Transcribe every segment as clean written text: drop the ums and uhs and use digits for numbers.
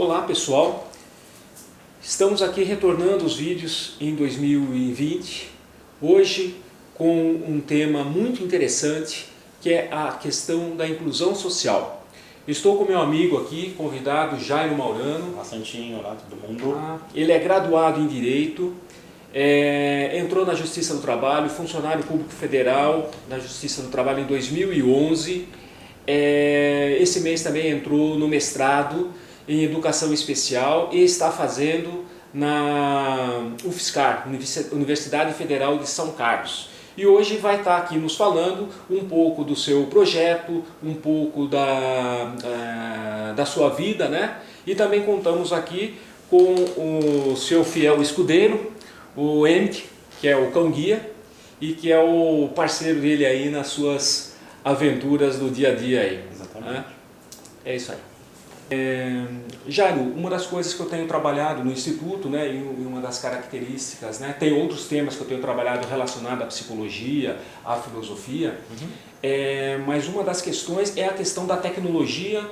Olá pessoal, estamos aqui retornando os vídeos em 2020, hoje com um tema muito interessante que é a questão da inclusão social. Estou com meu amigo aqui, convidado Jairo Maurano. Olá Santinho, olá todo mundo. Ele é graduado em Direito, entrou na Justiça do Trabalho, funcionário público federal na Justiça do Trabalho em 2011. Esse mês também entrou no mestrado em Educação Especial e está fazendo na UFSCar, Universidade Federal de São Carlos. E hoje vai estar aqui nos falando um pouco do seu projeto, um pouco da sua vida, né? E também contamos aqui com o seu fiel escudeiro, o Emmett, que é o cão-guia e que é o parceiro dele aí nas suas aventuras do dia a dia aí. Exatamente. Né? É isso aí. Jairo, uma das coisas que eu tenho trabalhado no Instituto, né, e uma das características, né, tem outros temas que eu tenho trabalhado relacionado à psicologia, à filosofia, mas uma das questões é a questão da tecnologia,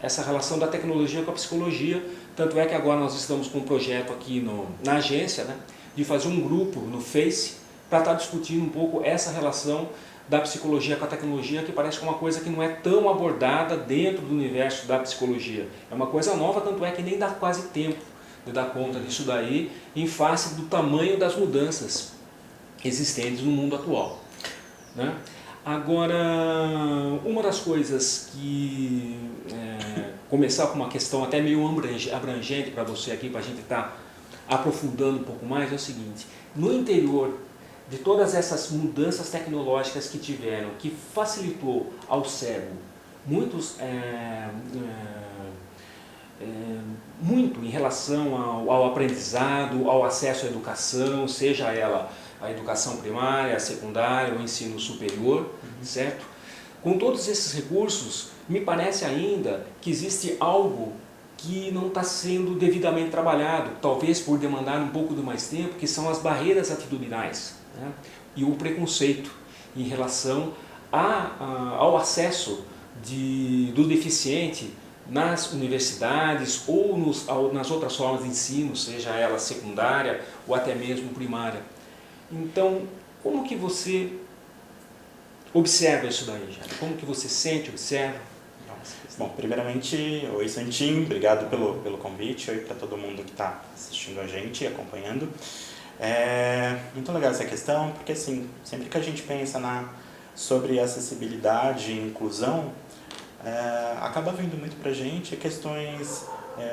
essa relação da tecnologia com a psicologia, tanto é que agora nós estamos com um projeto aqui na agência, né, de fazer um grupo no Face para estar discutindo um pouco essa relação da psicologia com a tecnologia, que parece que é uma coisa que não é tão abordada dentro do universo da psicologia. É uma coisa nova, tanto é que nem dá quase tempo de dar conta disso daí, em face do tamanho das mudanças existentes no mundo atual. Né? Agora, uma das coisas que... começar com uma questão até meio abrangente para você aqui, para a gente estar aprofundando um pouco mais, é o seguinte: no interior de todas essas mudanças tecnológicas que tiveram, que facilitou ao cego muito em relação ao aprendizado, ao acesso à educação, seja ela a educação primária, a secundária, o ensino superior, certo? Com todos esses recursos, me parece ainda que existe algo que não está sendo devidamente trabalhado, talvez por demandar um pouco de mais tempo, que são as barreiras atitudinais, né? E o preconceito em relação ao acesso do deficiente nas universidades ou nas outras formas de ensino, seja ela secundária ou até mesmo primária. Então, como que você observa isso daí, Jairo? Como que você sente, observa? Bom, primeiramente, oi Santinho, obrigado pelo convite, oi para todo mundo que está assistindo a gente e acompanhando. É muito legal essa questão, porque assim, sempre que a gente pensa sobre acessibilidade e inclusão, acaba vindo muito para a gente questões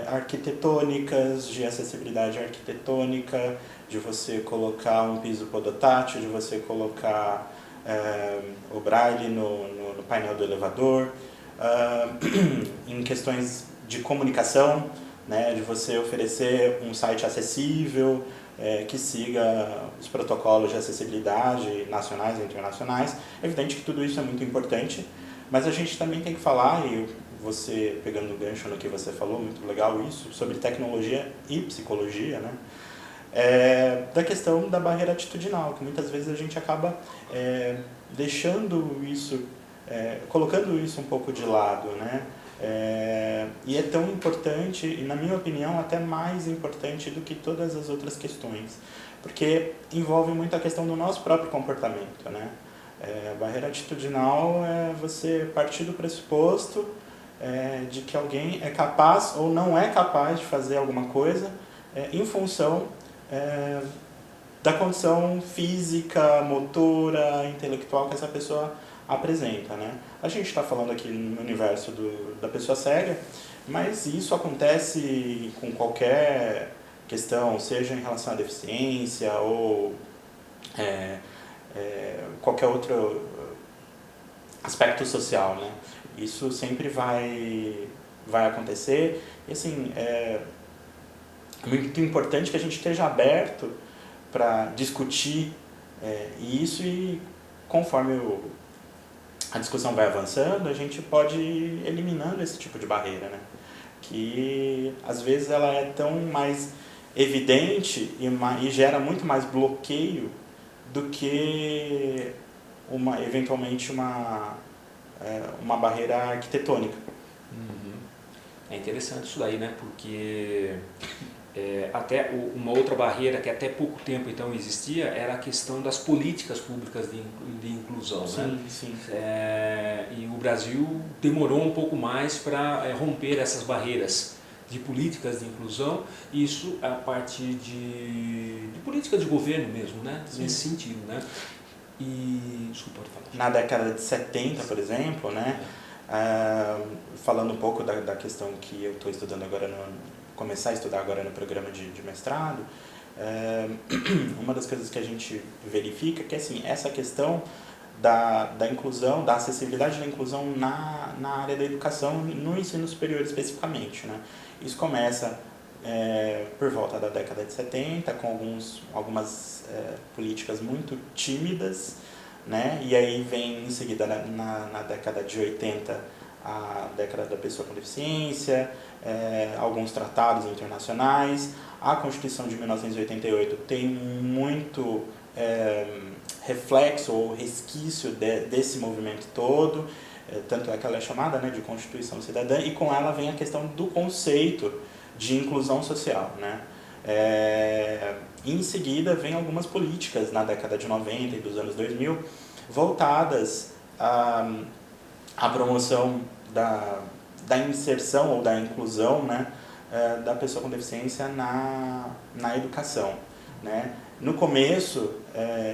arquitetônicas, de acessibilidade arquitetônica, de você colocar um piso podotátil, de você colocar o braille no painel do elevador, em questões de comunicação, né, de você oferecer um site acessível, que siga os protocolos de acessibilidade nacionais e internacionais. É evidente que tudo isso é muito importante, mas a gente também tem que falar, e você pegando o gancho no que você falou, muito legal isso, sobre tecnologia e psicologia, né? Da questão da barreira atitudinal, que muitas vezes a gente acaba deixando isso, colocando isso um pouco de lado, né? E é tão importante, e na minha opinião até mais importante do que todas as outras questões, porque envolve muito a questão do nosso próprio comportamento, né? A barreira atitudinal é você partir do pressuposto de que alguém é capaz ou não é capaz de fazer alguma coisa em função da condição física, motora, intelectual que essa pessoa apresenta, né? A gente está falando aqui no universo da pessoa cega, mas isso acontece com qualquer questão, seja em relação à deficiência ou qualquer outro aspecto social, né? Isso sempre vai acontecer, e assim, é muito importante que a gente esteja aberto para discutir isso, e conforme a discussão vai avançando, a gente pode ir eliminando esse tipo de barreira, né? Que às vezes ela é tão mais evidente e gera muito mais bloqueio do que eventualmente uma barreira arquitetônica. É interessante isso daí, né? Porque até uma outra barreira que até pouco tempo então existia era a questão das políticas públicas de inclusão, Sim, né? sim. E o Brasil demorou um pouco mais para romper essas barreiras de políticas de inclusão, isso a partir de política de governo mesmo, né? Sim. Nesse sentido, né? E desculpa, pode falar. Na década de 70, por exemplo, né? Falando um pouco da questão que eu estou estudando agora, começar a estudar agora no programa de mestrado, uma das coisas que a gente verifica é que assim, essa questão da inclusão, da acessibilidade da inclusão na área da educação, no ensino superior especificamente, né? Isso começa por volta da década de 70, com algumas políticas muito tímidas, né? E aí vem em seguida na década de 80 a década da pessoa com deficiência, alguns tratados internacionais. A Constituição de 1988 tem muito reflexo ou resquício desse movimento todo, tanto é que ela é chamada, né, de Constituição Cidadã, e com ela vem a questão do conceito de inclusão social, né? Em seguida vem algumas políticas na década de 90 e dos anos 2000 voltadas à promoção da inserção ou da inclusão, né, da pessoa com deficiência na educação, né? No começo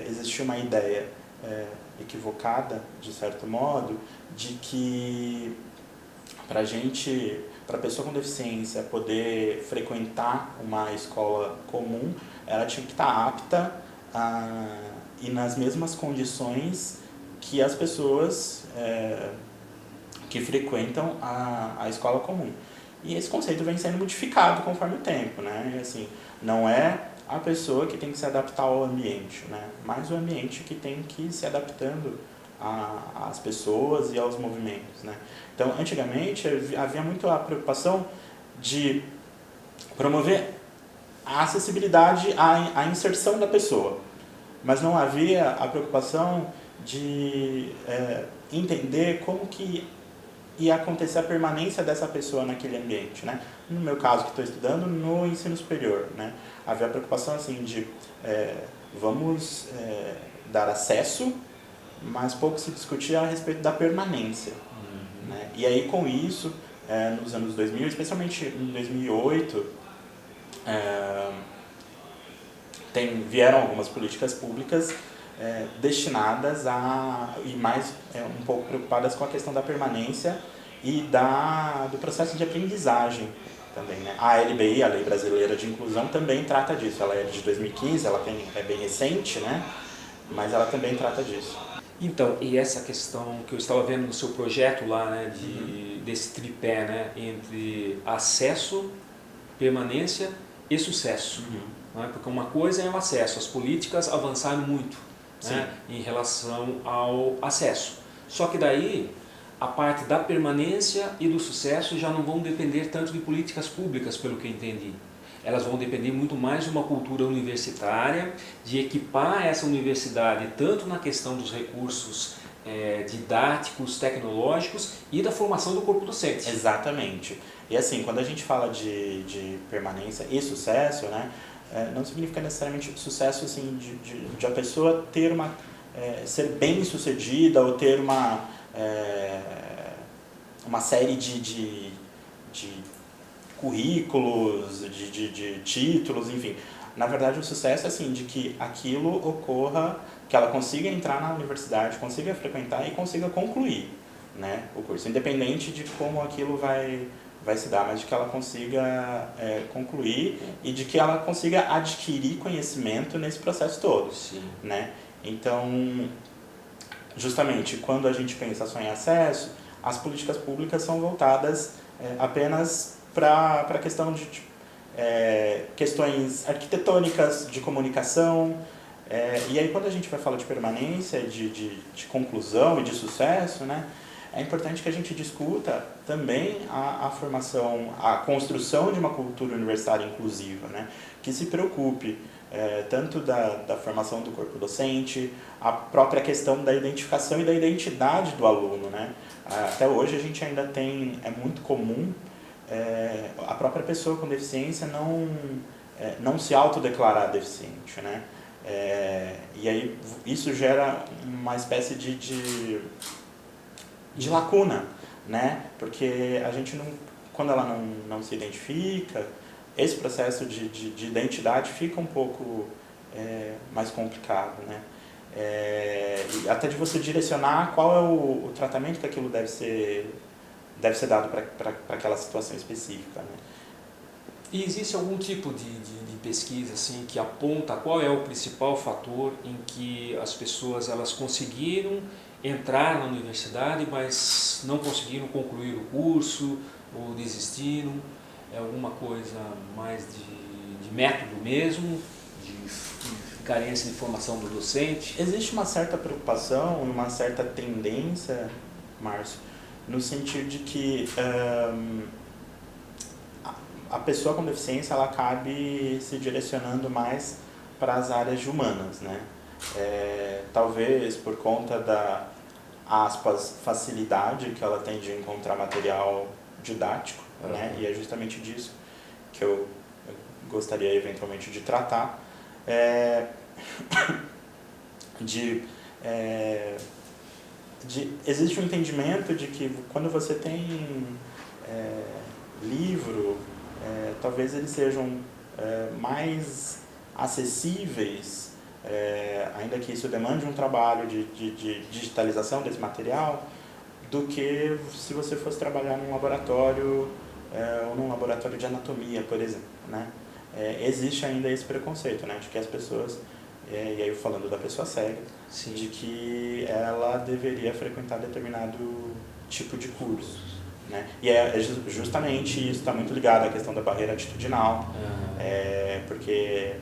existia uma ideia equivocada, de certo modo, de que para a pessoa com deficiência poder frequentar uma escola comum, ela tinha que estar apta e nas mesmas condições que as pessoas que frequentam a escola comum. E esse conceito vem sendo modificado conforme o tempo, né? E, assim, não é a pessoa que tem que se adaptar ao ambiente, né? Mas o ambiente que tem que ir se adaptando às pessoas e aos movimentos, né? Então, antigamente, havia muito a preocupação de promover a acessibilidade à inserção da pessoa, mas não havia a preocupação de entender como que ia acontecer a permanência dessa pessoa naquele ambiente, né? No meu caso, que estou estudando no ensino superior, né? Havia a preocupação assim de vamos dar acesso, mas pouco se discutia a respeito da permanência, né? E aí com isso, nos anos 2000, especialmente em 2008, vieram algumas políticas públicas destinadas e mais um pouco preocupadas com a questão da permanência e do processo de aprendizagem também, né? A LBI, a Lei Brasileira de Inclusão, também trata disso. Ela é de 2015, ela é bem recente, né? Mas ela também trata disso. Então, e essa questão que eu estava vendo no seu projeto lá, né, desse tripé, né, entre acesso, permanência e sucesso. Né? Porque uma coisa é o acesso, as políticas avançaram muito, né, em relação ao acesso. Só que daí a parte da permanência e do sucesso já não vão depender tanto de políticas públicas, pelo que eu entendi. Elas vão depender muito mais de uma cultura universitária, de equipar essa universidade tanto na questão dos recursos didáticos, tecnológicos e da formação do corpo docente. Exatamente. E assim, quando a gente fala de permanência e sucesso, né, não significa necessariamente sucesso assim, de a pessoa ter ser bem sucedida ou ter uma série de currículos, de títulos, enfim. Na verdade, o sucesso é assim, de que aquilo ocorra, que ela consiga entrar na universidade, consiga frequentar e consiga concluir, né, o curso, independente de como aquilo vai se dar, mas de que ela consiga concluir e de que ela consiga adquirir conhecimento nesse processo todo. Sim. Né? Então, justamente, quando a gente pensa só em acesso, as políticas públicas são voltadas apenas para a questão de questões arquitetônicas, de comunicação, e aí quando a gente vai falar de permanência, de conclusão e de sucesso, né, é importante que a gente discuta também a formação, a construção de uma cultura universitária inclusiva, né, que se preocupe tanto da formação do corpo docente, a própria questão da identificação e da identidade do aluno, né. Até hoje a gente ainda é muito comum a própria pessoa com deficiência não se autodeclarar deficiente, né? E aí isso gera uma espécie de lacuna, né? Porque a gente quando ela não se identifica, esse processo de identidade fica um pouco mais complicado, né? E até de você direcionar qual é o tratamento que aquilo deve ser dado para aquela situação específica, né? E existe algum tipo de pesquisa assim, que aponta qual é o principal fator em que as pessoas elas conseguiram entrar na universidade, mas não conseguiram concluir o curso ou desistiram? É alguma coisa mais de método mesmo, de carência de formação do docente? Existe uma certa preocupação, uma certa tendência, Márcio, no sentido de que a pessoa com deficiência ela acabe se direcionando mais para as áreas de humanas, né? Talvez por conta da, aspas, facilidade que ela tem de encontrar material didático, né? E é justamente disso que eu gostaria eventualmente de tratar. Existe um entendimento de que quando você tem livro, talvez eles sejam mais acessíveis, ainda que isso demande um trabalho de digitalização desse material, do que se você fosse trabalhar num laboratório ou num laboratório de anatomia, por exemplo, né? Existe ainda esse preconceito, né, de que as pessoas, e aí falando da pessoa cega, sim, de que ela deveria frequentar determinado tipo de curso, né? E justamente isso está muito ligado à questão da barreira atitudinal, porque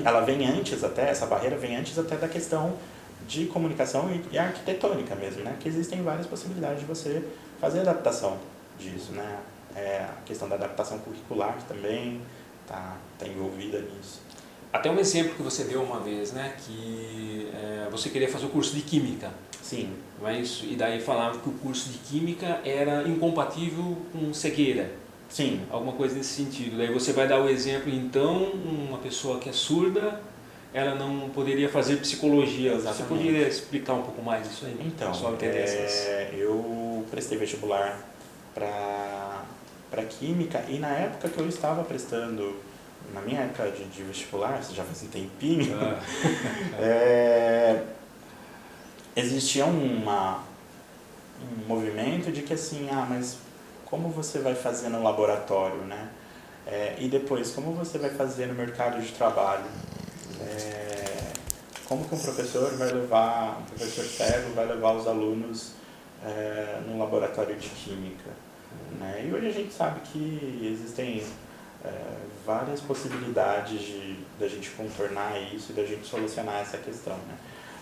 ela vem antes até, essa barreira vem antes até da questão de comunicação e arquitetônica mesmo, né? Que existem várias possibilidades de você fazer adaptação disso, né? A questão da adaptação curricular também está envolvida nisso. Até um exemplo que você deu uma vez, né? Que você queria fazer o curso de Química. Sim. Não é isso? E daí falava que o curso de Química era incompatível com cegueira. Sim. Alguma coisa nesse sentido. Daí você vai dar o exemplo, então, uma pessoa que é surda, ela não poderia fazer psicologia. Exatamente. Você poderia explicar um pouco mais isso aí? Então, eu prestei vestibular para Química e na época que eu estava prestando, na minha época de vestibular, já faz um tempinho, existia um movimento de que assim, mas como você vai fazer no laboratório, né? E depois, como você vai fazer no mercado de trabalho? Como que um professor cego vai levar os alunos no laboratório de Química, né? E hoje a gente sabe que existem várias possibilidades da gente contornar isso e da gente solucionar essa questão, né?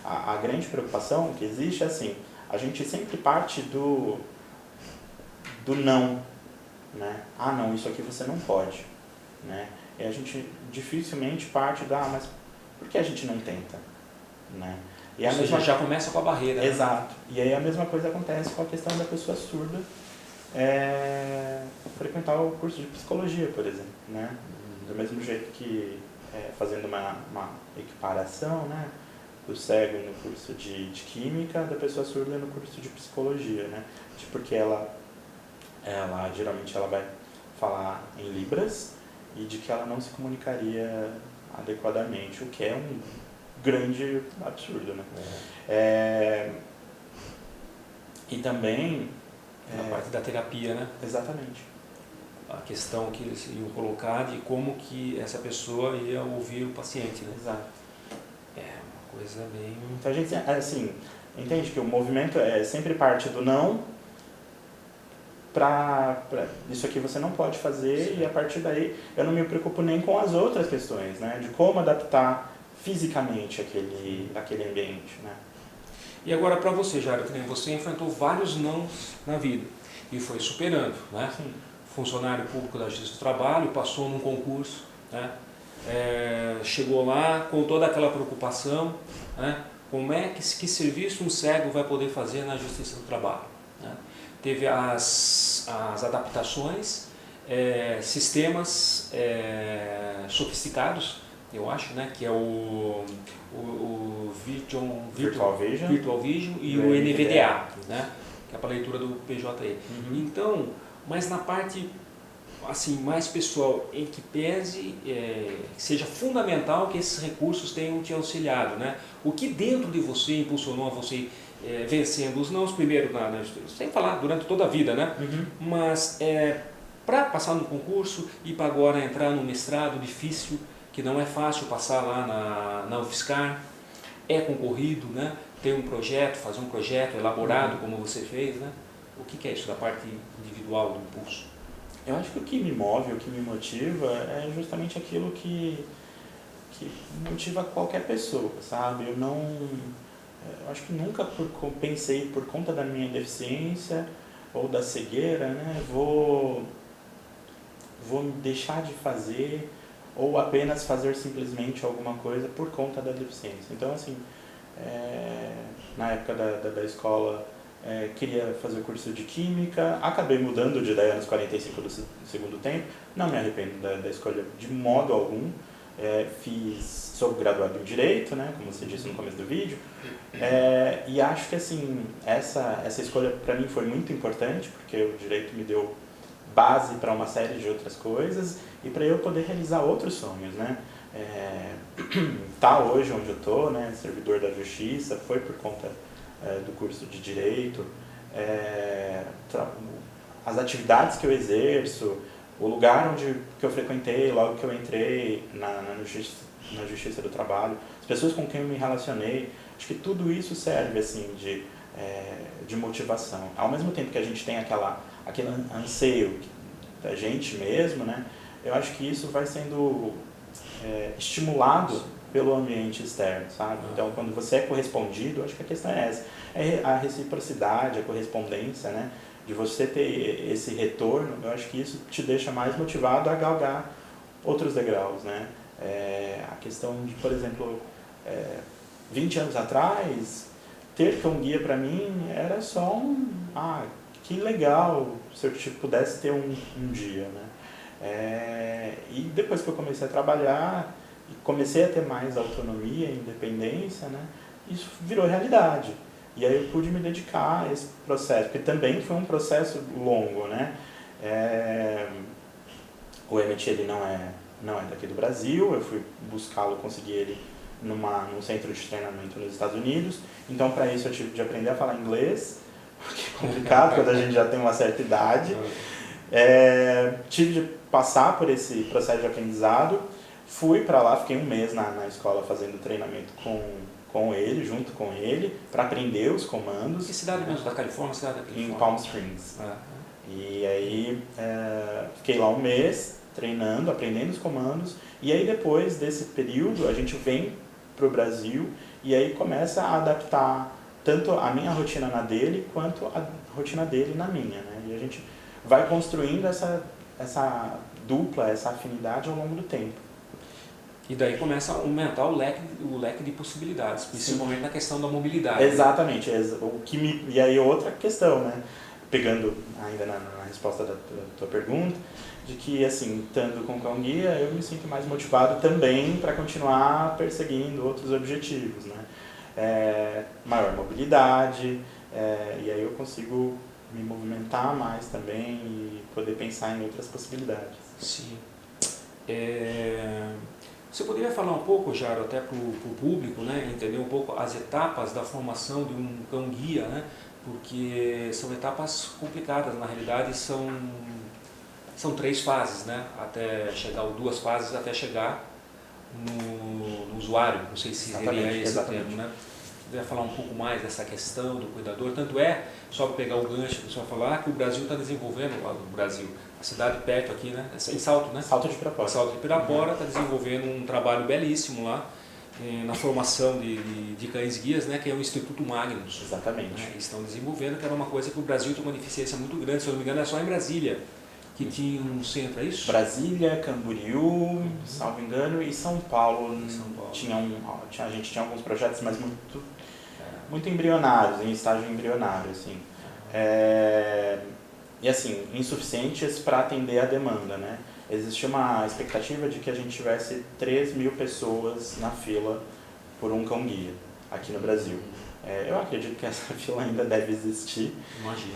A grande preocupação que existe é assim, a gente sempre parte do não, né? Não, isso aqui você não pode, né? E a gente dificilmente parte mas por que a gente não tenta, né? E a mesma já começa com a barreira. Exato. Né? E aí a mesma coisa acontece com a questão da pessoa surda frequentar o curso de psicologia, por exemplo, né? Do mesmo jeito que fazendo uma equiparação, né? Do cego no curso de química, da pessoa surda no curso de psicologia, né? Porque ela geralmente ela vai falar em libras e de que ela não se comunicaria adequadamente, o que é um grande absurdo, né? E também na parte da terapia, né? Exatamente. A questão que eles iam colocar de como que essa pessoa ia ouvir o paciente, né? Exato. Uma coisa bem... Então a gente, assim, entende que o movimento sempre parte do não para isso aqui você não pode fazer. Sim. E a partir daí eu não me preocupo nem com as outras questões, né? De como adaptar fisicamente aquele ambiente, né? E agora para você, Jairo, você enfrentou vários nãos na vida e foi superando, né? Sim. Funcionário público da Justiça do Trabalho, passou num concurso, né? Chegou lá com toda aquela preocupação, né? Como é que serviço um cego vai poder fazer na Justiça do Trabalho, né? Teve as as adaptações, sistemas sofisticados, eu acho, né, que é o Virtual Vision e o NVDA, né, que é para a leitura do PJE. Então, mas na parte assim, mais pessoal, em que pese seja fundamental que esses recursos tenham te auxiliado, né? O que dentro de você impulsionou a você vencendo os nãos, primeiro, sem falar, durante toda a vida, né? Mas para passar no concurso e para agora entrar no mestrado difícil, que não é fácil passar lá na UFSCar, é concorrido, né? Ter um projeto, fazer um projeto elaborado como você fez, né? O que é isso da parte individual do impulso? Eu acho que o que me move, o que me motiva é justamente aquilo que motiva qualquer pessoa, sabe? Eu acho que nunca pensei por conta da minha deficiência ou da cegueira, né? Vou deixar de fazer ou apenas fazer simplesmente alguma coisa por conta da deficiência. Então, assim, na época da escola, queria fazer o curso de Química, acabei mudando de ideia nos 45 do segundo tempo, não me arrependo da escolha de modo algum, sou graduado em Direito, né, como você disse no começo do vídeo, e acho que assim, essa escolha para mim foi muito importante, porque o Direito me deu base para uma série de outras coisas e para eu poder realizar outros sonhos, né. Tá hoje onde eu estou, né, servidor da Justiça, foi por conta do curso de Direito, as atividades que eu exerço, o lugar que eu frequentei logo que eu entrei na Justiça do Trabalho, as pessoas com quem eu me relacionei, acho que tudo isso serve assim, de motivação. Ao mesmo tempo que a gente tem aquele anseio da gente mesmo, né, eu acho que isso vai sendo estimulado pelo ambiente externo, sabe? Então, quando você é correspondido, acho que a questão é essa. É a reciprocidade, a correspondência, né? De você ter esse retorno, eu acho que isso te deixa mais motivado a galgar outros degraus, né? A questão de, por exemplo, 20 anos atrás, ter cão guia para mim era só que legal se eu pudesse ter um dia, né? E depois que eu comecei a trabalhar, e comecei a ter mais autonomia e independência, né, isso virou realidade. E aí eu pude me dedicar a esse processo, porque também foi um processo longo, né? O Emmett, ele não é daqui do Brasil, eu fui buscá-lo, consegui ele num centro de treinamento nos Estados Unidos, então para isso eu tive de aprender a falar inglês, que é complicado quando a gente já tem uma certa idade. Tive de passar por esse processo de aprendizado. Fui para lá, fiquei um mês na escola fazendo treinamento com ele, junto com ele, para aprender os comandos. Que cidade mesmo da Califórnia? Cidade da Califórnia? Em Palm Springs. E aí fiquei lá um mês treinando, aprendendo os comandos. E aí depois desse período a gente vem para o Brasil e aí começa a adaptar tanto a minha rotina na dele quanto a rotina dele na minha, né? E a gente vai construindo essa dupla, essa afinidade ao longo do tempo. E daí começa a aumentar o leque de possibilidades, principalmente na questão da mobilidade. Exatamente. Né? E aí outra questão, né? Pegando ainda na resposta da tua pergunta, de que, assim, estando com o cão guia, eu me sinto mais motivado também para continuar perseguindo outros objetivos, né? Maior mobilidade, e aí eu consigo me movimentar mais também e poder pensar em outras possibilidades. Sim. Você poderia falar um pouco, Jairo, até para o público, né, entender um pouco as etapas da formação de um cão-guia, né, porque são etapas complicadas, na realidade são 3 fases, né, ou 2 fases até chegar no usuário, não sei se seria esse o termo, né? Poderia falar um pouco mais dessa questão do cuidador, tanto só para pegar o gancho que o senhor falar, que o Brasil está desenvolvendo, a cidade perto aqui, né? Em Salto, né? Salto de Pirapora. Salto de Pirapora está desenvolvendo um trabalho belíssimo lá na formação de cães guias, né? Que é o Instituto Magnus. Exatamente. Né? Eles estão desenvolvendo, que era uma coisa que o Brasil tem uma deficiência muito grande, se eu não me engano é só em Brasília que tinha um centro, é isso? Brasília, Camboriú, salvo engano, e São Paulo. A gente tinha alguns projetos, mas muito embrionários, em estágio embrionário, assim. e assim, insuficientes para atender a demanda, né? Existia uma expectativa de que a gente tivesse 3.000 pessoas na fila por um cão-guia aqui no Brasil. Eu acredito que essa fila ainda deve existir. Imagina.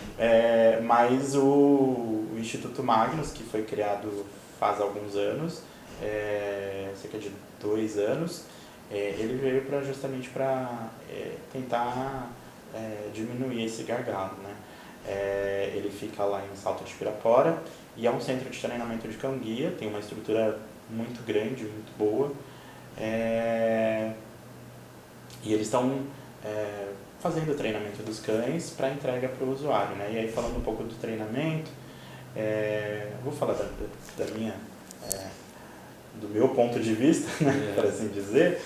Mas o Instituto Magnus, que foi criado faz alguns anos, cerca de 2 anos, ele veio justamente para tentar diminuir esse gargalo, né? Ele fica lá em Salto de Pirapora e é um centro de treinamento de cão-guia, tem uma estrutura muito grande, muito boa. E eles estão fazendo o treinamento dos cães para entrega para o usuário, né? E aí, falando um pouco do treinamento, vou falar do meu ponto de vista, né? Por assim dizer.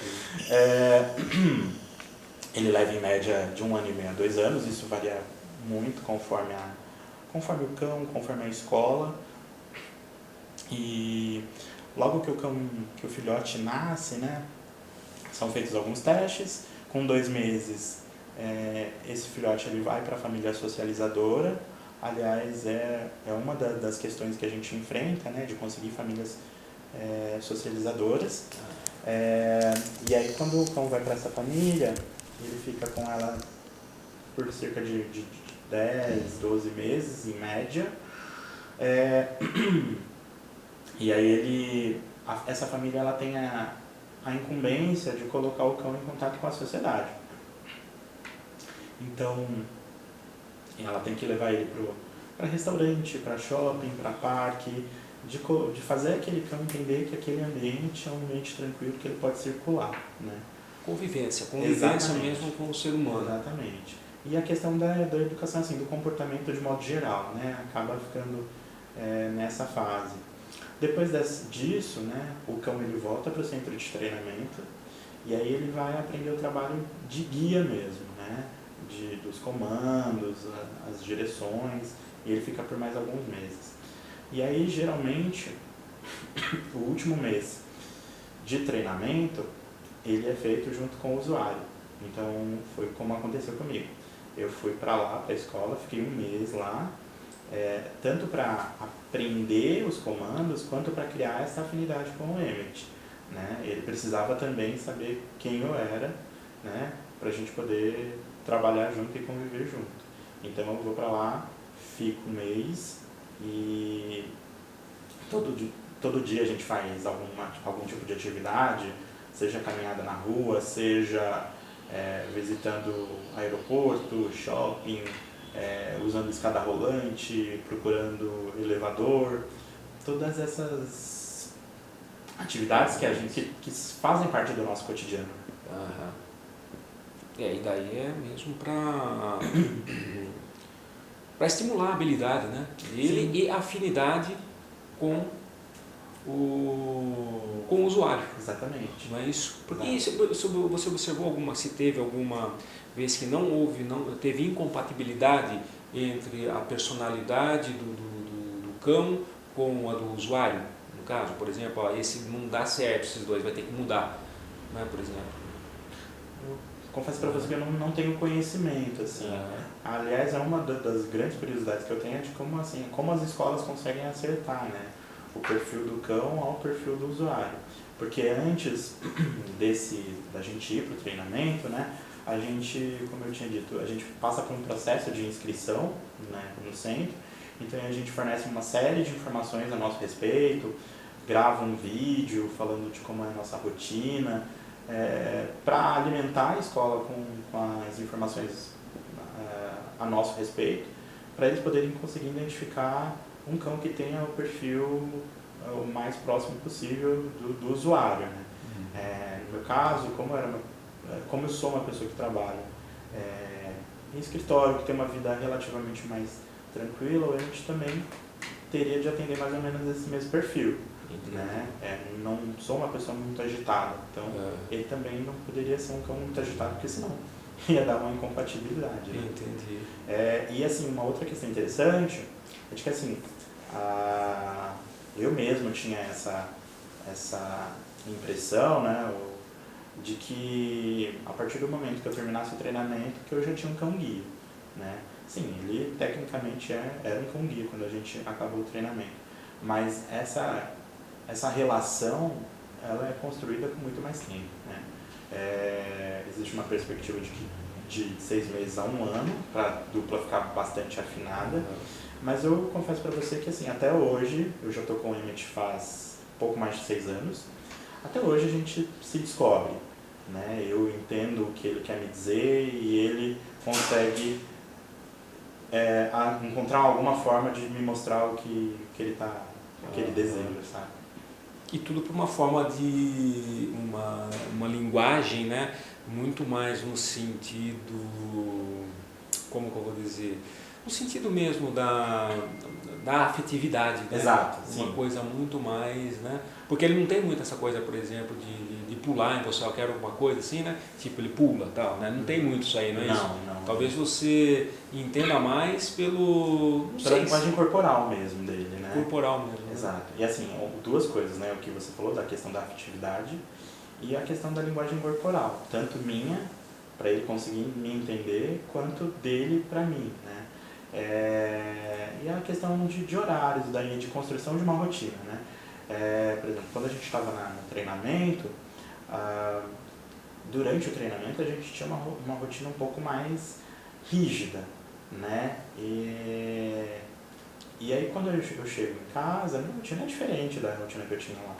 Ele leva em média de 1 ano e meio a 2 anos, isso varia muito conforme o cão, conforme a escola. E logo que o filhote nasce, né? São feitos alguns testes. Com 2 meses, esse filhote ele vai para a família socializadora. Aliás, é uma das questões que a gente enfrenta, né, de conseguir famílias socializadoras. E aí, quando o cão vai para essa família, ele fica com ela por cerca de 10, 12 meses, em média. E aí, essa família ela tem a incumbência de colocar o cão em contato com a sociedade. Então, ela tem que levar ele para restaurante, para shopping, para parque, de fazer aquele cão entender que aquele ambiente é um ambiente tranquilo, que ele pode circular, né? Convivência Exatamente. Mesmo com o ser humano. Exatamente. E a questão da educação, assim, do comportamento de modo geral, né? Acaba ficando nessa fase. Depois disso, né, o cão ele volta para o centro de treinamento e aí ele vai aprender o trabalho de guia mesmo, né, dos comandos, as direções, e ele fica por mais alguns meses. E aí, geralmente, o último mês de treinamento, ele é feito junto com o usuário. Então, foi como aconteceu comigo. Eu fui para lá, para a escola, fiquei 1 mês lá, tanto para aprender os comandos, quanto para criar essa afinidade com o Emmett, né? Ele precisava também saber quem eu era, né? Para a gente poder trabalhar junto e conviver junto. Então eu vou para lá, fico 1 mês e todo dia a gente faz algum tipo de atividade, seja caminhada na rua, seja visitando aeroporto, shopping, usando escada rolante, procurando elevador, todas essas atividades que fazem parte do nosso cotidiano. Aham. E daí é mesmo para estimular a habilidade, né, dele. Sim. E a afinidade com o usuário. Exatamente. Não é isso? Porque você observou se teve alguma vez que não teve incompatibilidade entre a personalidade do cão com a do usuário? No caso, por exemplo, esse não dá certo, esses dois, vai ter que mudar, né, por exemplo. Eu confesso para você que eu não tenho conhecimento, assim. Aliás, é uma das grandes curiosidades que eu tenho de como as escolas conseguem acertar, né, o perfil do cão ao perfil do usuário. Porque antes da gente ir para o treinamento, né, a gente, como eu tinha dito, a gente passa por um processo de inscrição, né, no centro. Então a gente fornece uma série de informações a nosso respeito, grava um vídeo falando de como é a nossa rotina, para alimentar a escola com as informações a nosso respeito, para eles poderem conseguir identificar um cão que tenha o perfil o mais próximo possível do usuário, né? No meu caso, como eu sou uma pessoa que trabalha em escritório, que tem uma vida relativamente mais tranquila, a gente também teria de atender mais ou menos esse mesmo perfil, né? Não sou uma pessoa muito agitada, então ele também não poderia ser um cão muito agitado, porque senão ia dar uma incompatibilidade, né? Entendi. E assim, uma outra questão interessante é de que assim, eu mesmo tinha essa impressão, né, de que a partir do momento que eu terminasse o treinamento, que eu já tinha um cão guia, né? sim, ele tecnicamente era um cão guia quando a gente acabou o treinamento. Mas essa relação, ela é construída com muito mais tempo, né? Existe uma perspectiva de 6 meses a 1 ano, para a dupla ficar bastante afinada. Mas eu confesso para você que assim, até hoje, eu já estou com o Emmett faz pouco mais de 6 anos, até hoje a gente se descobre, né? Eu entendo o que ele quer me dizer e ele consegue encontrar alguma forma de me mostrar o que ele deseja, sabe? E tudo por uma forma de uma linguagem, né? Muito mais no sentido, como que eu vou dizer? No sentido mesmo da afetividade, né? Exato, uma sim. coisa muito mais, né? Porque ele não tem muito essa coisa, por exemplo, de pular em você, eu quero alguma coisa assim, né? Tipo, ele pula, tal, né? Não tem muito isso aí, não é isso? Não. Talvez você entenda mais pela linguagem corporal mesmo dele, né? Corporal mesmo. Né? Exato. E assim, 2 coisas, né? O que você falou da questão da afetividade e a questão da linguagem corporal. Tanto minha, para ele conseguir me entender, quanto dele para mim, né? E a questão de horários, de construção de uma rotina, né? Por exemplo, quando a gente estava no treinamento, durante o treinamento a gente tinha uma rotina um pouco mais rígida, né? E aí quando eu chego em casa, a minha rotina é diferente da rotina que eu tinha lá.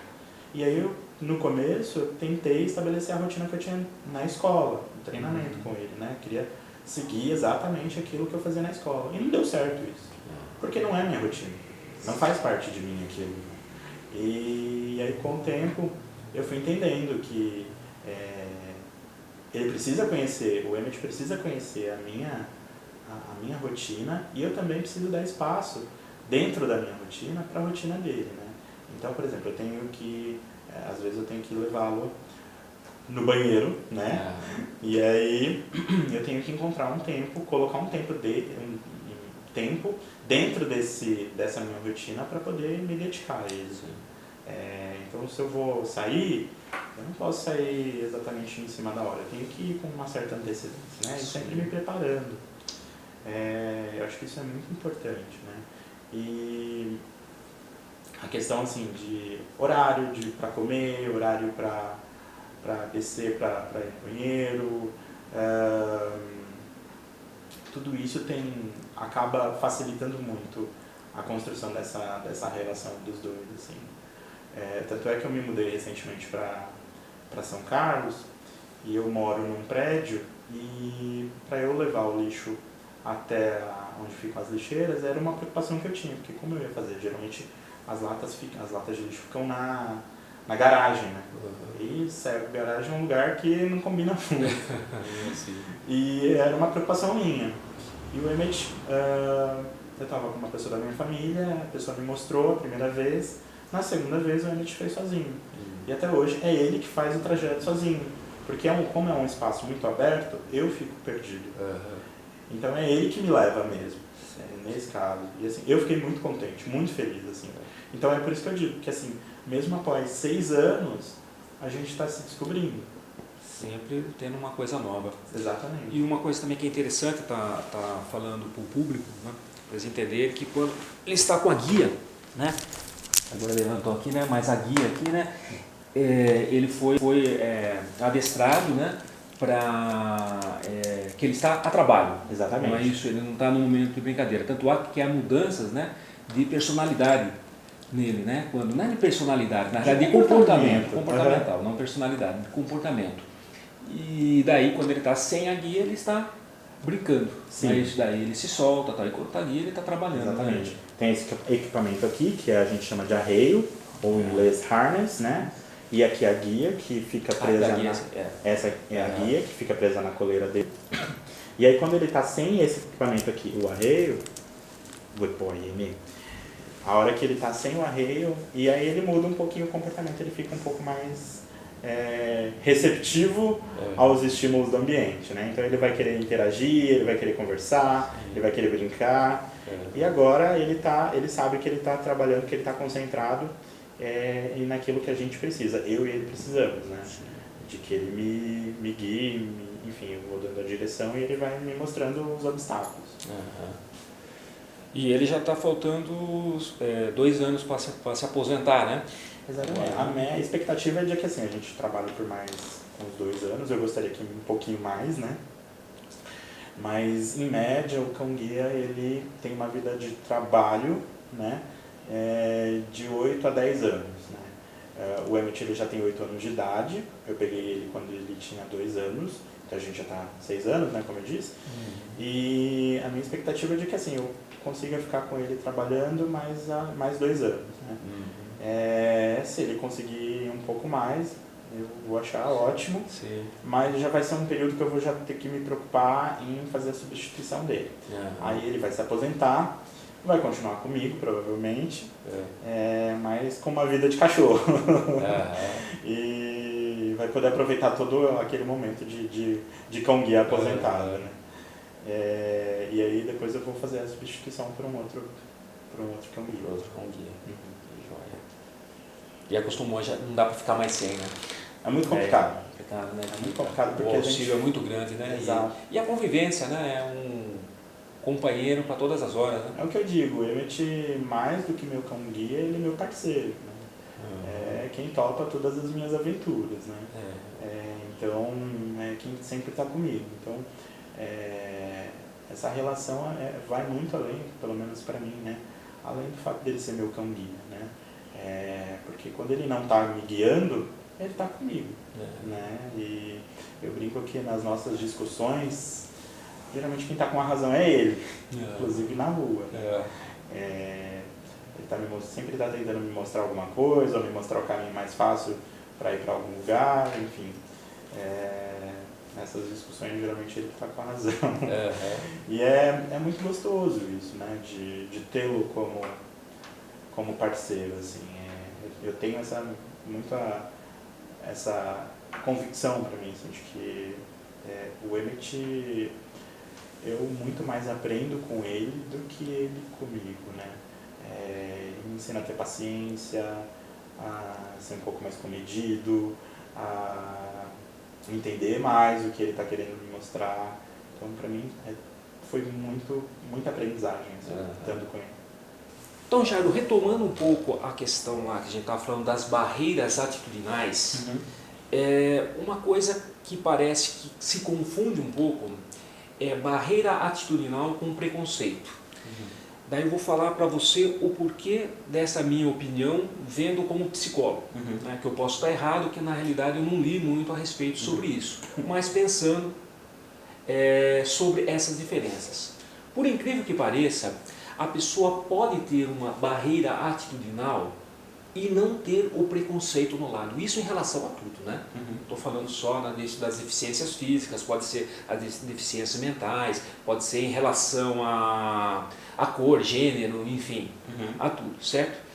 E aí no começo eu tentei estabelecer a rotina que eu tinha na escola, no treinamento com ele, né? Queria seguir exatamente aquilo que eu fazia na escola. E não deu certo isso, porque não é minha rotina, não faz parte de mim aquilo. E aí com o tempo eu fui entendendo que ele precisa conhecer, o Emmett precisa conhecer a minha rotina e eu também preciso dar espaço dentro da minha rotina para a rotina dele, né? Então, por exemplo, às vezes eu tenho que levá-lo no banheiro, né? E aí eu tenho que encontrar um tempo, colocar um tempo dentro dessa minha rotina para poder me dedicar a isso. Então, se eu vou sair, eu não posso sair exatamente em cima da hora. Eu tenho que ir com uma certa antecedência, né? E sempre me preparando. Eu acho que isso é muito importante, né? E a questão assim de horário para comer, horário para descer para ir no banheiro, tudo isso acaba facilitando muito a construção dessa relação dos dois, assim. Tanto é que eu me mudei recentemente para São Carlos e eu moro num prédio e para eu levar o lixo até onde ficam as lixeiras era uma preocupação que eu tinha, porque como eu ia fazer? Geralmente as latas de lixo ficam na garagem, né? E a garagem é um lugar que não combina muito. E era uma preocupação minha. E o Emmett, eu estava com uma pessoa da minha família, a pessoa me mostrou a primeira vez, na segunda vez o Emmett fez sozinho. E até hoje é ele que faz o trajeto sozinho. Porque como é um espaço muito aberto, eu fico perdido. Então é ele que me leva mesmo, nesse caso. E assim, eu fiquei muito contente, muito feliz, assim. Então é por isso que eu digo que assim, mesmo após 6 anos, a gente está se descobrindo. Sempre tendo uma coisa nova. Exatamente. E uma coisa também que é interessante tá falando para o público, né, para eles entenderem que quando ele está com a guia, né, agora levantou aqui, né, mas a guia aqui, né, ele foi adestrado, né, para que ele está a trabalho. Exatamente. Não é isso, ele não está no momento de brincadeira. Tanto há que há mudanças, né, de personalidade nele, né? Quando não é de personalidade, na verdade de comportamental, não personalidade, de comportamento. E daí quando ele está sem a guia, ele está brincando. Sim. Mas daí ele se solta, tal, e quando está a guia, ele está trabalhando. Exatamente. Né? Tem esse equipamento aqui, que a gente chama de arreio, ou em inglês harness, né? E aqui a guia, que fica presa essa é a guia, que fica presa na coleira dele. E aí quando ele está sem esse equipamento aqui, o arreio, a hora que ele está sem o arreio, e aí ele muda um pouquinho o comportamento, ele fica um pouco mais receptivo aos estímulos do ambiente, né? Então ele vai querer interagir, ele vai querer conversar, ele vai querer brincar. E agora ele sabe que ele está trabalhando, que ele está concentrado e naquilo que a gente precisa, eu e ele precisamos, né? De que ele me guie, me enfim, eu vou dando a direção e ele vai me mostrando os obstáculos. Uhum. E ele já está faltando 2 anos para se aposentar, né? Exatamente. A minha expectativa é de que assim, a gente trabalhe por mais uns 2 anos, eu gostaria que um pouquinho mais, né? Mas, em média, o cão-guia ele tem uma vida de trabalho, né? De 8 a 10 anos, né? O Emmett ele já tem 8 anos de idade, eu peguei ele quando ele tinha 2 anos, então a gente já está 6 anos, né, como eu disse. E a minha expectativa é de que assim, eu consiga ficar com ele trabalhando mais 2 anos, né? Se ele conseguir um pouco mais, eu vou achar ótimo. Sim. Mas já vai ser um período que eu vou já ter que me preocupar em fazer a substituição dele. Aí ele vai se aposentar, vai continuar comigo provavelmente, mas com uma vida de cachorro. E vai poder aproveitar todo aquele momento de cão-guia aposentado, né? E aí depois eu vou fazer a substituição por um outro cão-guia. Outro cão-guia. E acostumou, já não dá para ficar mais sem, né? É muito complicado. Né? É muito complicado porque o auxílio é muito grande, né? Exato. E a convivência, né? É um companheiro para todas as horas, né? É o que eu digo, o Emmett, mais do que meu cão-guia, ele é meu parceiro, né? É quem topa todas as minhas aventuras, né? Então, é quem sempre está comigo. Então, essa relação vai muito além, pelo menos para mim, né? Além do fato dele ser meu cão-guia, né? Porque quando ele não está me guiando, ele está comigo, né? E eu brinco que nas nossas discussões, geralmente quem está com a razão é ele, inclusive na rua. Ele sempre está tentando me mostrar alguma coisa, ou me mostrar o caminho mais fácil para ir para algum lugar, enfim. Nessas discussões, geralmente ele está com a razão. E é muito gostoso isso, né? De tê-lo como parceiro, assim. Eu tenho essa convicção para mim, assim, de que o Emmett, eu muito mais aprendo com ele do que ele comigo, né? Ele me ensina a ter paciência, a ser um pouco mais comedido, a entender mais o que ele está querendo me mostrar. Então, para mim, foi muita aprendizagem, assim, estando com ele. Então, Jairo, retomando um pouco a questão lá que a gente estava falando das barreiras atitudinais, uma coisa que parece que se confunde um pouco é barreira atitudinal com preconceito. Daí eu vou falar para você o porquê dessa minha opinião, vendo como psicólogo, né, que eu posso estar errado, que na realidade eu não li muito a respeito sobre isso, mas pensando sobre essas diferenças. Por incrível que pareça, a pessoa pode ter uma barreira atitudinal e não ter o preconceito no lado. Isso em relação a tudo, né? Estou falando só das deficiências físicas, pode ser as deficiências mentais, pode ser em relação a cor, gênero, enfim, a tudo, certo?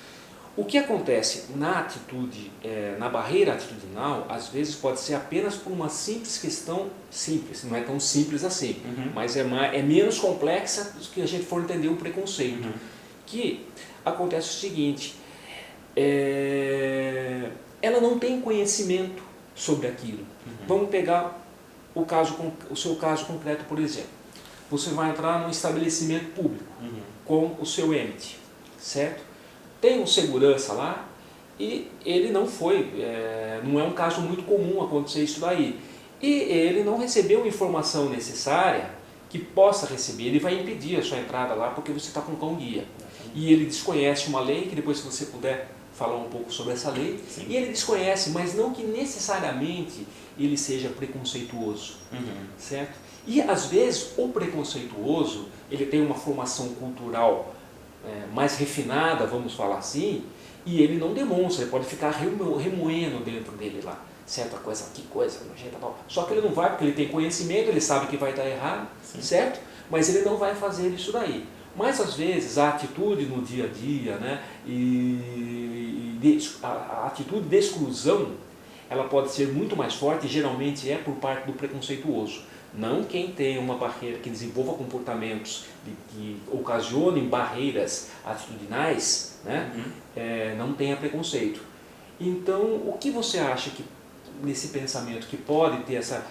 O que acontece na atitude, na barreira atitudinal, às vezes pode ser apenas por uma simples questão, simples, não é tão simples assim, mas é menos complexa do que a gente for entender o preconceito. Que acontece o seguinte, ela não tem conhecimento sobre aquilo. Vamos pegar o seu caso concreto, por exemplo. Você vai entrar num estabelecimento público com o seu Emmett, certo? Tem um segurança lá e ele não não é um caso muito comum acontecer isso daí. E ele não recebeu a informação necessária que possa receber, ele vai impedir a sua entrada lá porque você está com cão-guia. E ele desconhece uma lei, que depois se você puder falar um pouco sobre essa lei, e ele desconhece, mas não que necessariamente ele seja preconceituoso, certo? E às vezes o preconceituoso, ele tem uma formação cultural mais refinada, vamos falar assim, e ele não demonstra, ele pode ficar remoendo dentro dele lá, certa coisa, que coisa, nojenta, tal. Só que ele não vai, porque ele tem conhecimento, ele sabe que vai estar errado, certo? Mas ele não vai fazer isso daí. Mas às vezes a atitude no dia a dia, né, a atitude de exclusão, ela pode ser muito mais forte, e geralmente é por parte do preconceituoso. Não quem tem uma barreira, que desenvolva comportamentos que ocasionem barreiras atitudinais, né? Não tenha preconceito. Então, o que você acha que nesse pensamento que pode ter essa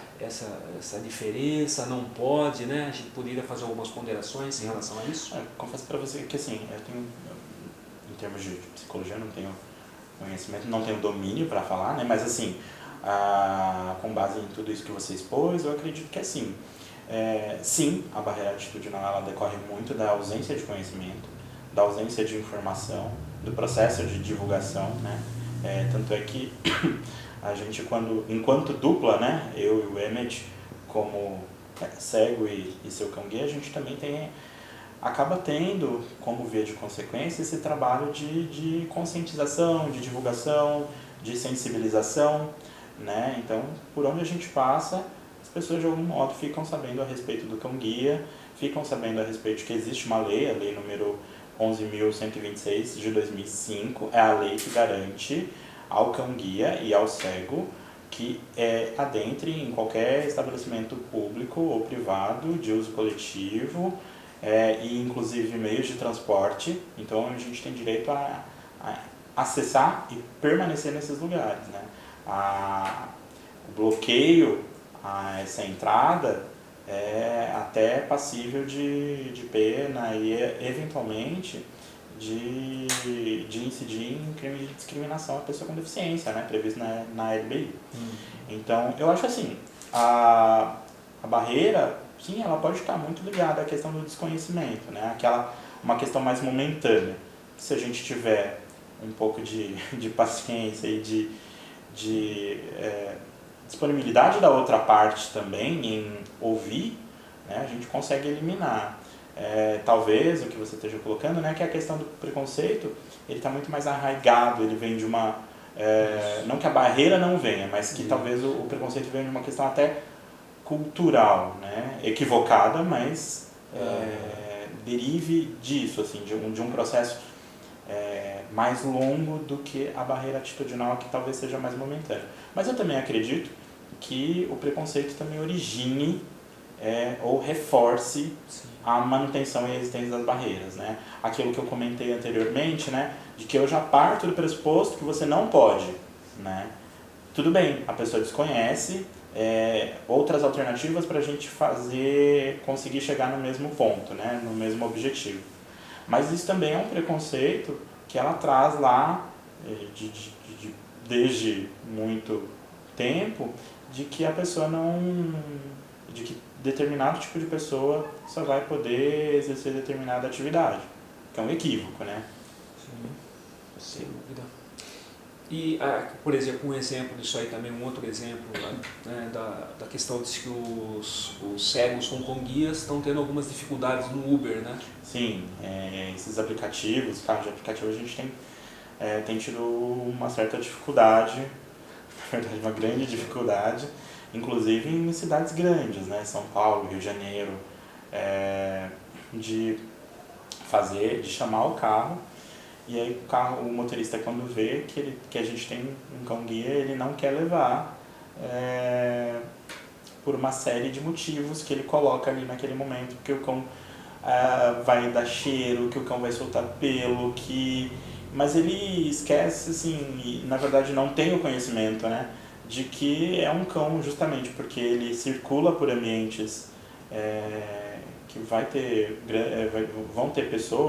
diferença, não pode, né? A gente poderia fazer algumas ponderações em relação a isso? Confesso para você que assim, eu tenho, em termos de psicologia, não tenho conhecimento, não tenho domínio para falar, né? Mas assim, com base em tudo isso que você expôs, eu acredito que assim, sim, a barreira atitudinal ela decorre muito da ausência de conhecimento, da ausência de informação, do processo de divulgação, né? Tanto é que a gente, enquanto dupla, né, eu e o Emmet, como cego e seu cão-guia, a gente também acaba tendo, como via de consequência, esse trabalho de conscientização, de divulgação, de sensibilização, né? Então, por onde a gente passa, as pessoas de algum modo ficam sabendo a respeito do cão-guia, ficam sabendo a respeito de que existe uma lei, a lei número 11.126 de 2005, é a lei que garante ao cão-guia e ao cego que adentre em qualquer estabelecimento público ou privado de uso coletivo, e inclusive meios de transporte. Então a gente tem direito a acessar e permanecer nesses lugares, né? O bloqueio a essa entrada é até passível de pena e eventualmente de incidir em crime de discriminação à pessoa com deficiência, né, previsto na LBI. Então, eu acho assim, a barreira, sim, ela pode estar muito ligada à questão do desconhecimento, né, uma questão mais momentânea. Se a gente tiver um pouco de paciência e de disponibilidade da outra parte também em ouvir, né, a gente consegue eliminar. Talvez o que você esteja colocando, né, que é a questão do preconceito, ele está muito mais arraigado, ele vem de uma... não que a barreira não venha, mas que talvez o preconceito venha de uma questão até cultural, né, equivocada, mas derive disso, assim, de um processo mais longo do que a barreira atitudinal, que talvez seja mais momentânea. Mas eu também acredito que o preconceito também origine ou reforce a manutenção e a existência das barreiras, né? Aquilo que eu comentei anteriormente, né? De que eu já parto do pressuposto que você não pode, né? Tudo bem, a pessoa desconhece outras alternativas para a gente conseguir chegar no mesmo ponto, né? No mesmo objetivo. Mas isso também é um preconceito que ela traz lá desde muito tempo, de que a pessoa de que determinado tipo de pessoa só vai poder exercer determinada atividade, que é um equívoco, né? Sim, sem dúvida. E, por exemplo, um exemplo disso aí também, um outro exemplo, né, da questão de que os cegos com cão-guias estão tendo algumas dificuldades no Uber, né? Sim, esses aplicativos, carros de aplicativo, a gente tem tido uma certa dificuldade, na verdade uma grande dificuldade, inclusive em cidades grandes, né? São Paulo, Rio de Janeiro, de chamar o carro. E aí o motorista, quando vê que a gente tem um cão-guia, ele não quer levar por uma série de motivos que ele coloca ali naquele momento, que o cão vai dar cheiro, que o cão vai soltar pelo, mas ele esquece, assim, e na verdade não tem o conhecimento, né, de que é um cão justamente porque ele circula por ambientes que vão ter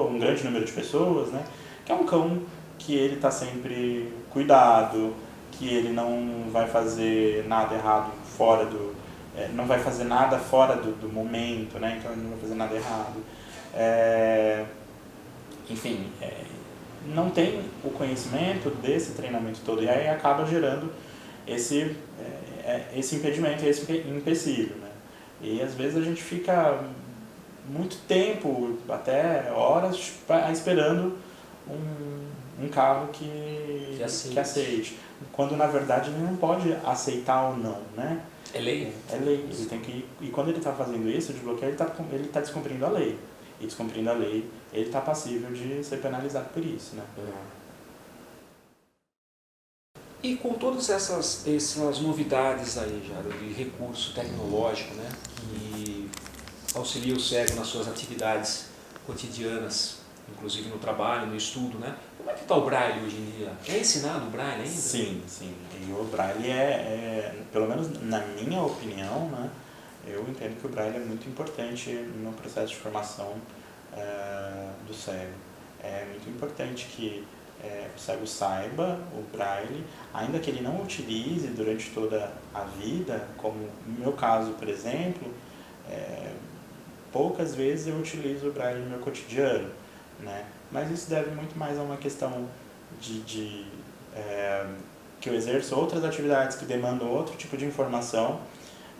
um grande número de pessoas, né, que é um cão que ele está sempre cuidado, que ele não vai fazer nada errado não vai fazer nada fora do momento, né? Então ele não vai fazer nada errado. Enfim, não tem o conhecimento desse treinamento todo, e aí acaba gerando esse impedimento, esse empecilho, né? E às vezes a gente fica muito tempo, até horas, esperando um carro que aceite. Quando na verdade ele não pode aceitar ou não, né? É lei? É lei. Ele tem que, e quando ele está fazendo isso, de bloqueio, ele tá descumprindo a lei. E descumprindo a lei, ele está passível de ser penalizado por isso, né? E com todas essas novidades aí, já de recurso tecnológico, né, que auxilia o cego nas suas atividades cotidianas, inclusive no trabalho, no estudo, né, Como é que está o Braille hoje em dia? É ensinado o Braille ainda? Sim, sim. E o Braille pelo menos na minha opinião, né, eu entendo que o Braille é muito importante no processo de formação do cego. É muito importante que o cego saiba o Braille, ainda que ele não utilize durante toda a vida, como no meu caso, por exemplo, poucas vezes eu utilizo o Braille no meu cotidiano, né? Mas isso deve muito mais a uma questão que eu exerço outras atividades que demandam outro tipo de informação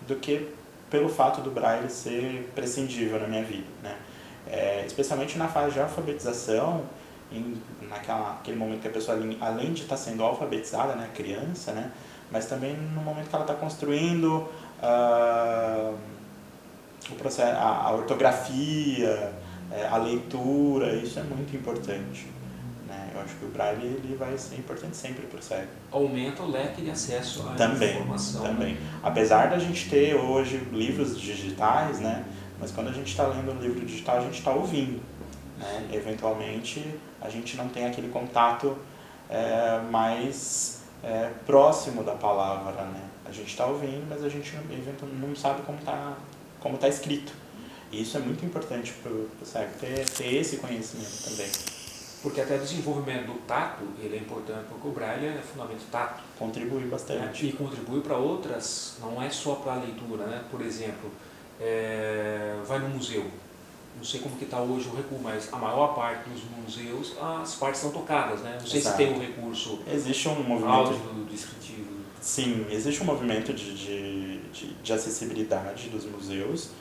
do que pelo fato do Braille ser prescindível na minha vida, né? Especialmente na fase de alfabetização, naquele momento que a pessoa, além de estar sendo alfabetizada, né, criança, né, mas também no momento que ela está construindo o processo, a ortografia, a leitura, isso é muito importante, né? Eu acho que o Braille ele vai ser importante sempre para o cego. Aumenta o leque de acesso à informação. Também. Apesar da gente ter hoje livros digitais, né? Mas quando a gente está lendo um livro digital, a gente está ouvindo, né? Eventualmente, a gente não tem aquele contato mais próximo da palavra, né? A gente está ouvindo, mas a gente não sabe como tá escrito. E isso é muito importante para o cego ter esse conhecimento também. Porque até o desenvolvimento do tato, ele é importante, porque o Braille é fundamento tato. Contribui bastante. E contribui para outras, não é só para a leitura, né? Por exemplo, vai no museu. Não sei como que está hoje o recuo, mas a maior parte dos museus, as partes são tocadas, né? Não sei se tem um recurso. Existe um movimento áudio descritivo. Sim, existe um movimento de acessibilidade dos museus.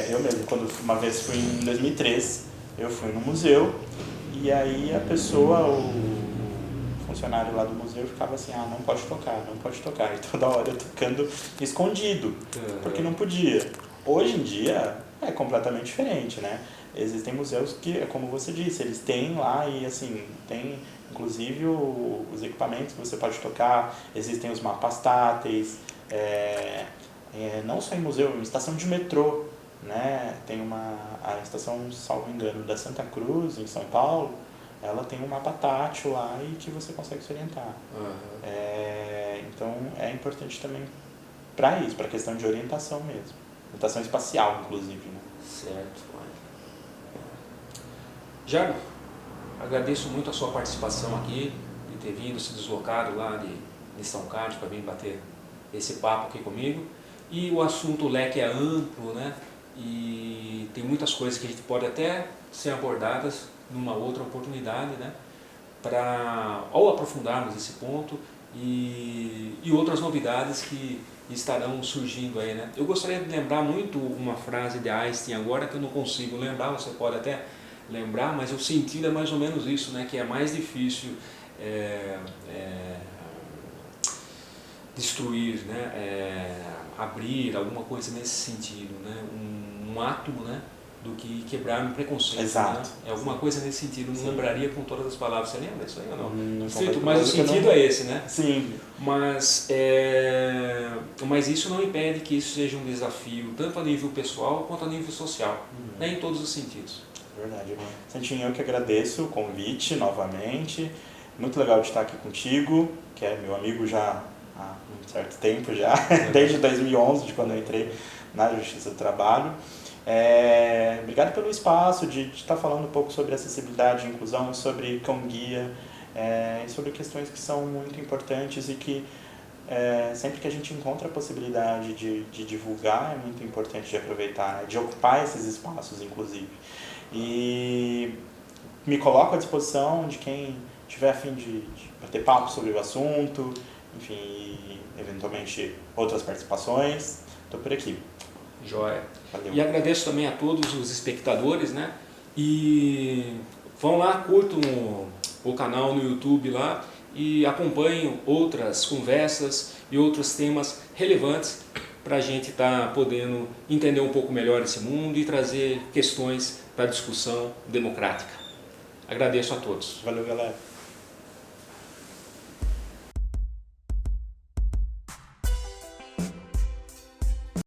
Eu mesmo, uma vez fui em 2003, eu fui no museu e aí a pessoa, o funcionário lá do museu ficava assim, não pode tocar, e toda hora eu tocando escondido, porque não podia. Hoje em dia é completamente diferente, né? Existem museus que, como você disse, eles têm lá e assim, tem inclusive os equipamentos que você pode tocar, existem os mapas táteis, não só em museu, em estação de metrô, né? Tem a estação, salvo engano, da Santa Cruz, em São Paulo, ela tem um mapa tátil lá e que você consegue se orientar. Então é importante também para isso, para a questão de orientação mesmo. Orientação espacial, inclusive. Né? Certo. Jairo, agradeço muito a sua participação aqui, de ter vindo, se deslocado lá de São Carlos para vir bater esse papo aqui comigo. E o assunto, o leque é amplo, né? E tem muitas coisas que a gente pode até ser abordadas numa outra oportunidade, né? Para ao aprofundarmos esse ponto e outras novidades que estarão surgindo aí, né? Eu gostaria de lembrar muito uma frase de Einstein agora que eu não consigo lembrar, você pode até lembrar, mas o sentido é mais ou menos isso, né? Que é mais difícil destruir, né? Abrir alguma coisa nesse sentido, né? Um átomo, né? Do que quebrar um preconceito. Exato. Né? É alguma coisa nesse sentido, não lembraria com todas as palavras. Você lembra isso aí ou não? Mas o sentido é esse, né? Sim. Mas isso não impede que isso seja um desafio, tanto a nível pessoal quanto a nível social, né? Em todos os sentidos. Verdade. Santinho, eu que agradeço o convite novamente. Muito legal de estar aqui contigo, que é meu amigo já há um certo tempo já, desde 2011, de quando eu entrei na Justiça do Trabalho. Obrigado pelo espaço de estar falando um pouco sobre acessibilidade e inclusão, sobre cão-guia, sobre questões que são muito importantes e que sempre que a gente encontra a possibilidade de divulgar, é muito importante de aproveitar, de ocupar esses espaços, inclusive. E me coloco à disposição de quem tiver a fim de bater papo sobre o assunto, enfim, e eventualmente outras participações. Estou por aqui. Joia. Valeu. E agradeço também a todos os espectadores, né? E vão lá, curtam o canal no YouTube lá e acompanhem outras conversas e outros temas relevantes para a gente estar podendo entender um pouco melhor esse mundo e trazer questões para discussão democrática. Agradeço a todos. Valeu, galera.